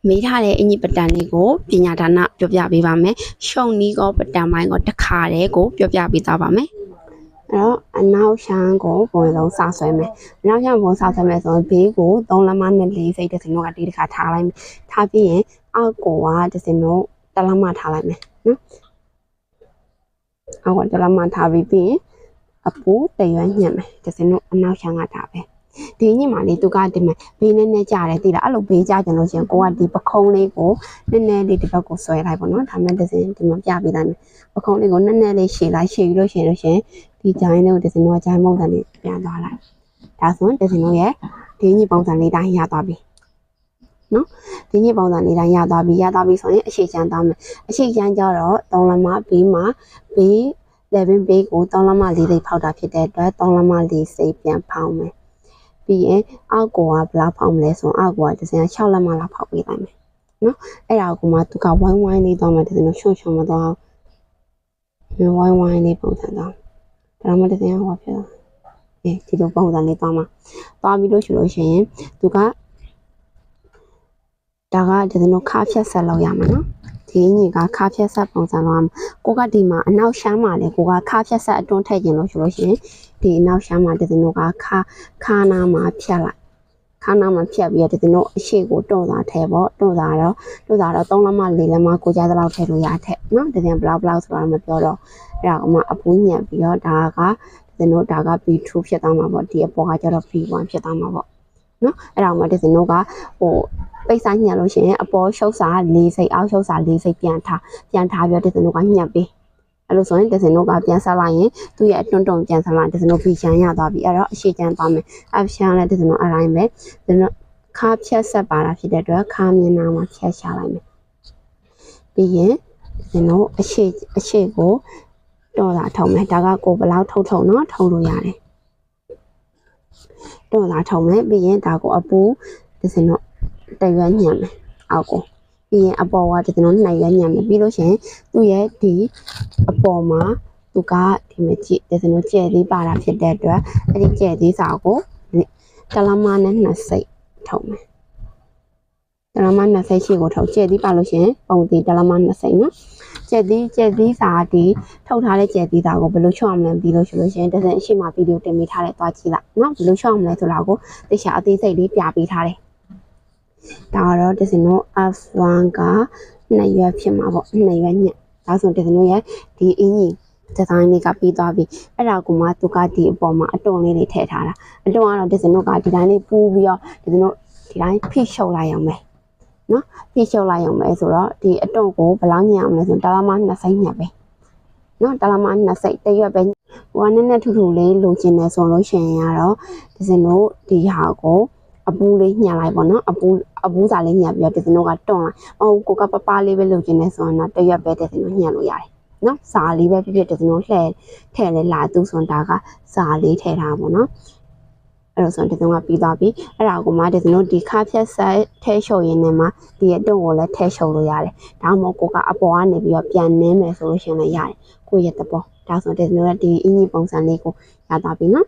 မေးထားတဲ့အင်ကြီးပတန်လေးကိုပညာဒါနပြောပြပေးပါမယ်ရှုံနီးကောပတန်ပိုင်းကိုတစ်ခါတည်းကိုပြောပြပေးသွားပါမယ်အဲ့တော့အနောက်ရှမ်းကိုပုံလုံးစဆွဲမယ်အနောက်ရှမ်းပုံစဆွဲမယ်ဆိုရင်ဘေးကို3လက်မနဲ့4စိတ်တစ်စင်တော့ကဒီတစ်ခါထားလိုက်မယ်ထားပြီးရင်အောက်ကိုကတစ်စင်တော့တလက်မထားလိုက်မယ်နော်အောက်ကတလက်မထားပြီးရင်အပူတရွမ်းညှက်မယ်တစ်စင်တော့အနောက်ရှမ်းကဒါပဲဒီညမှာလေသူကဒီမှာဘေးနဲ့နဲ့ကြတယ်တိလားအဲ့လိုဘေးကြကြလို့ရှင်ကိုကဒီပခုံးလေးကိုနည်းနည်းလေးဒီဘက်ကိုဆွဲလိုက်ပေါ့နော်ဒါမှတစ်စင်ဒီမှာပြပေးလိုက်မယ်ပခုံးလေးကိုနည်းနည်းလေးရှည်လိုက်ရှည်ပြီးလို့ရှင်ဒီဂျိုင်းလေးကိုတစ်စင်တော့ဂျိုင်းပုံစံလေးပြန်သွားလိုက်ဒါဆိုရင်တစ်စင်တော့ရဲ့ဒီညပုံစံလေးတိုင်းရသွားပြီနော်ဒီညပုံစံလေးတိုင်းရသွားပြီဆိုရင်အရှိချမ်းသွားမယ်အရှိချမ်းကြတော့3လက်မဘေးမှာဘေး11ဘေးကို3လက်မ4စိတ်ဖောက်တာဖြစ်တဲ့အတွက်3လက်မ4စိတ်ပြန်ဖောက်မယ်ပြီးရင်အောက်ကိုကဘယ်လောက်ဖောက်မလဲဆိုအောက်ကတစ်စင်6လက်မလောက်ဖောက်ပေးလိုက်မယ်နော်အဲ့ဒါကိုမှသူကဝိုင်းဝိုင်းလေးသွားမှတစ်စင်တော့ရှုံရှုံမသွားဝိုင်းဝိုင်းလေးပုံစံသွားဒါမှတစ်စင်ဟောဖြစ်သွားဒီလိုပုံစံလေးသွားမှာသွားပြီးလို့ရှိလို့ရှိရင်သူကဒါကတစ်စင်တော့ခါဖြတ်ဆက်လောက်ရမှာနော်ဒီညီကခါဖြတ်ဆက်ပုံစံလောက်ကိုကဒီမှာအနောက်ရှမ်းမှာလေကိုကခါဖြတ်ဆက်အတွန်းထည့်ခြင်းလို့ရှိလို့ရှိရင်ဒီအနောက်ရှမ်းမှာတစ်စင်တော့ကခါနာမှာဖြတ်လိုက်ခါနာမှာဖြတ်ပြီးတော့တစ်စင်တော့အရှိကိုတွန်းစားထဲပေါ့တွန်းစားတော့3လက်မ4လက်မကိုကြားသလောက်ထည့်လို့ရထက်နော်တစ်စင်ဘလောက်ဆိုတာမပြောတော့အဲ့ဒါကမှအပူညံ့ပြီးတော့ဒါကတစ်စင်တော့ဒါက B2 ဖြစ်သွားမှာပေါ့ဒီအပေါ်ကကျတော့ B1 ဖြစ်သွားမှာပေါ့နော်အဲ့ဒါမှတစ်စင်တော့ကပိတ်ဆိုင်ညံ့လို့ရှိရင်အပေါ်ရှုပ်စာ4စိတ်အောက်ရှုပ်စာ4စိတ်ပြန်ထားပြီးတစ်စင်တော့ကညံ့ပေးအဲ့လိုဆိုရင်တစ်စင်တော့ကပြန်ဆက်လိုက်ရင်သူ့ရဲ့အတွန်းတုံပြန်ဆက်လိုက်တစ်စင်တော့ပြီးချမ်းရသွားပြီအဲ့တော့အရှိချမ်းသွားမယ်အချမ်းလည်းတစ်စင်တော့အတိုင်းပဲတစ်စင်တော့ခါဖြတ်ဆက်ပါတာဖြစ်တဲ့အတွက်ခါမျက်နှာမှာဖြတ်ချလိုက်မယ်ပြီးရင်တစ်စင်တော့အရှိကိုတော့လာထုံမယ်ဒါကကိုဘလောက်ထုတ်နော်ထုံလို့ရတယ်တော့လာထုံမယ်ပြီးရင်ဒါကိုအပူတစ်စင်တော့တရွမ်းညံ့မယ်အောက်ကိုပြီးရင်အပေါ်ကတစ်စင်တော့2ရွမ်းညံ့မယ်ပြီးလို့ရှိရင်သူ့ရဲ့ဒီအပေါ်မှာသူကဒီမှာကြည့်တစ်စင်တော့ကျဲသေးပါတာဖြစ်တဲ့အတွက်အဲ့ဒီကျဲသေးစာကိုတလမနဲ့2စိတ်ထုံမယ်တလမ2စိတ်ရှိကိုထုံကျဲသေးပါလို့ရှိရင်ပုံသေးတလမ2စိတ်နော်ကျက်သီးစာဒီထုတ်ထားတဲ့ကျက်သီးစာကိုဘယ်လိုချော့မလဲပြီးလို့ရှိလို့ရှိရင်တစ်စက်အရှိမှဗီဒီယိုတင်ပေးထားတဲ့သွားကြည့်လိုက်နော်ဘယ်လိုချော့မလဲဆိုတာကိုသိချာအသေးစိတ်လေးပြပေးထားတယ်ဒါတော့တစ်စင်တော့ F1 က2ရွက်ဖြစ်မှာပေါ့2ရွက်ညက်ဒါဆိုတစ်စင်တော့ရဲ့ဒီအင်းကြီးဒီဇိုင်းလေးကပြီးသွားပြီအဲ့ဒါကိုမှသူကဒီအပေါ်မှာအတုံလေးတွေထည့်ထားတာအတုံကတော့တစ်စင်တော့ကဒီတိုင်းလေးပူးပြီးတော့တစ်စင်တော့ဒီတိုင်းဖိရှုပ်လိုက်အောင်ပဲနော်ဖိရှုပ်လိုက်အောင်ပဲဆိုတော့ဒီအတုံကိုဘယ်လောက်ညံ့အောင်လဲဆိုတလားမ2စိတ်ညက်ပဲနော်တလားမ2စိတ်တရွက်ပဲဟိုကနည်းနည်းထူထူလေးလိုချင်တယ်ဆိုလို့ရှိရင်ကတော့တစ်စင်တော့ဒီဟာကိုအပူလေးညှက်လိုက်ပေါ့နော်အပူစာလေးညှက်ပြီးတော့တစ်စင်တော့ကတွန်းလိုက်ကိုကပပလေးပဲလိုချင်နေဆိုတော့တရွက်ပဲတစ်စင်တော့ညှက်လို့ရတယ်နော်စာလေးပဲဖြစ်တစ်စင်တော့လှဲထည့်လဲလာသူဆိုတော့ဒါကစာလေးထည့်ထားပါတော့အဲ့လိုဆိုရင်တစ်စင်ကပြီးသွားပြီအဲ့ဒါကိုမှတစ်စင်တော့ဒီခါဖြတ်ဆက်ထဲရှုပ်ရင်းနဲ့မှဒီအတုံကိုလည်းထဲရှုပ်လို့ရတယ်ဒါမှမဟုတ်ကိုကအပေါ်ကနေပြီးတော့ပြန်နင်းမယ်ဆိုလို့ရှိရင်လည်းရတယ်ကိုရဲ့သဘောဒါဆိုတစ်စင်တော့ဒီအင်းကြီးပုံစံလေးကိုရသွားပြီနော်